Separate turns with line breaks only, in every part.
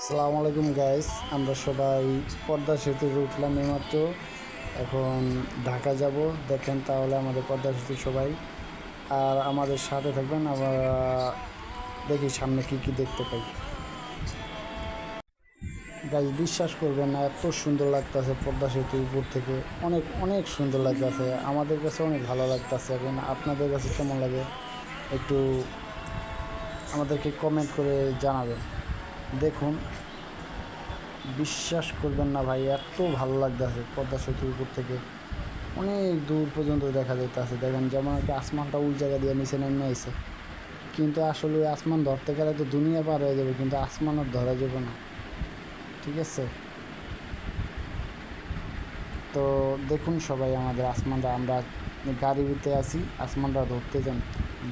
আসসালামু আলাইকুম গাইস, আমরা সবাই পদ্মা সেতুতে উঠলাম এইমাত্র। এখন ঢাকা যাব। দেখেন তাহলে আমাদের পদ্মা সেতু সবাই, আর আমাদের সাথে থাকবেন। আমরা দেখি সামনে কি কি দেখতে পাই। গাইস, বিশ্বাস করবেন না, এত সুন্দর লাগতেছে পদ্মা সেতুর উপর থেকে। অনেক অনেক সুন্দর লাগতেছে, আমাদের কাছে অনেক ভালো লাগতেছে। এখন আপনাদের কাছে কেমন লাগে একটু আমাদেরকে কমেন্ট করে জানাবেন। দেখুন, বিশ্বাস করবেন না ভাই, এত ভালো লাগতেছে পদ্মা সেতুর উপর থেকে অনেক দূর পর্যন্ত দেখা যাইতেছে। দেখেন যেমন একটা আসমানটা ওই জায়গা দিয়ে নিচে নেমে আইছে, কিন্তু আসলে ওই আসমান ধরতে গেলে তো দুনিয়া পার হয়ে যাবে, কিন্তু আসমান আর ধরা যাবে না। ঠিক আছে, তো দেখুন সবাই আমাদের আসমানটা, আমরা গাড়িতে আছি, আসমানটা ধরতে যান,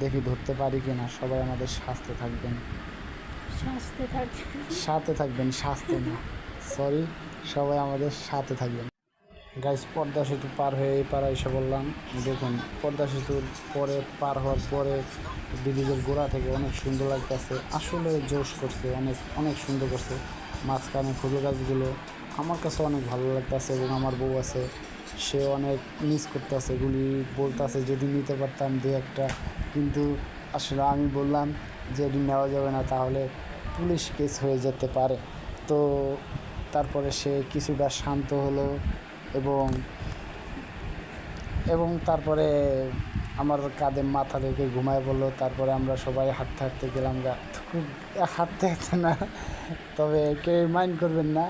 দেখি ধরতে পারি কি না। সবাই আমাদের সাথে থাকবেন, সাথে থাকবেন, সাথে না, সরি, সবাই আমাদের সাথে থাকবেন। গাইস, পদ্মা সেতু পার হয়ে এই পাড়া এসে বললাম। দেখুন, পদ্মা সেতুর পরে পার হওয়ার পরে ব্রিজের গোড়া থেকে অনেক সুন্দর লাগতেছে, আসলে জোশ করছে, অনেক অনেক সুন্দর করছে। মাঝখানে ফুল গাছগুলো আমার কাছে অনেক ভালো লাগতেছে, এবং আমার বউ আছে, সে অনেক মিস করতেছে, এগুলি বলতেছে যদি নিতে পারতাম দু একটা, কিন্তু আসলে আমি বললাম যে এটি নেওয়া যাবে না, তাহলে পুলিশ কেস হয়ে যেতে পারে। তো তারপরে সে কিছুটা শান্ত হলো, এবং এবং তারপরে আমার কাঁধে মাথা রেখে ঘুমায় পড়লো। তারপরে আমরা সবাই হাঁটতে হাঁটতে গেলাম গা। খুব হাঁটতে হাঁটতে না, তবে কেউ মাইন্ড করবেন না,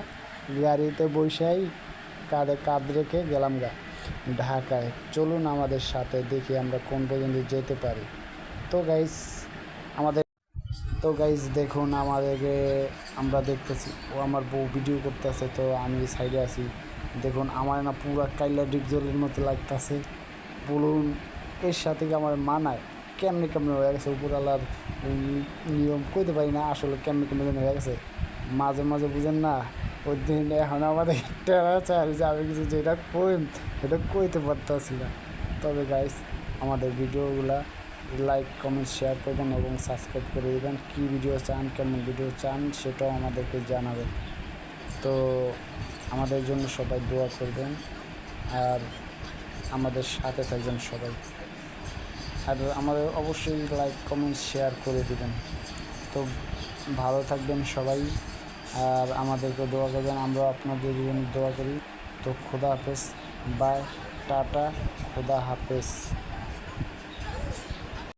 গাড়িতে বসেই কাঁধে কাঁধ রেখে গেলাম গা ঢাকায়। চলুন আমাদের সাথে, দেখি আমরা কোন পর্যন্ত যেতে পারি। তো গাইস আমাদের তো গাইস দেখুন আমাদেরকে, আমরা দেখতেছি, ও আমার বউ ভিডিও করতেছে, তো আমি সাইডে আছি। দেখুন আমার না পুরা কাইলা ডিপজলের মতো লাগতেছে। বলুন, এর সাথে কি আমার মানায়? কেমনে কেমনে হয়ে গেছে, উপরওয়ালার নিয়ম কইতে পারি না, আসলে কেমনে কেমনে যেন হয়ে গেছে। মাঝে মাঝে বুঝেন না, ওই দিন এখন আমাদের টেরা চাল যে আমি কিছু যেটা কইম এটা কইতে পারতেছি না। তবে গাইস, আমাদের ভিডিওগুলা লাইক কমেন্ট শেয়ার করবেন এবং সাবস্ক্রাইব করে দেবেন। কী ভিডিও চান, কেমন ভিডিও চান, সেটাও আমাদেরকে জানাবেন। তো আমাদের জন্য সবাই দোয়া করবেন, আর আমাদের সাথে থাকবেন সবাই, আর আমাদের অবশ্যই লাইক কমেন্ট শেয়ার করে দেবেন। তো ভালো থাকবেন সবাই, আর আমাদেরকে দোয়া করবেন, আমরা আপনাদের জন্য দোয়া করি। তো খোদা হাফেজ, বাই, টাটা, খোদা হাফেজ।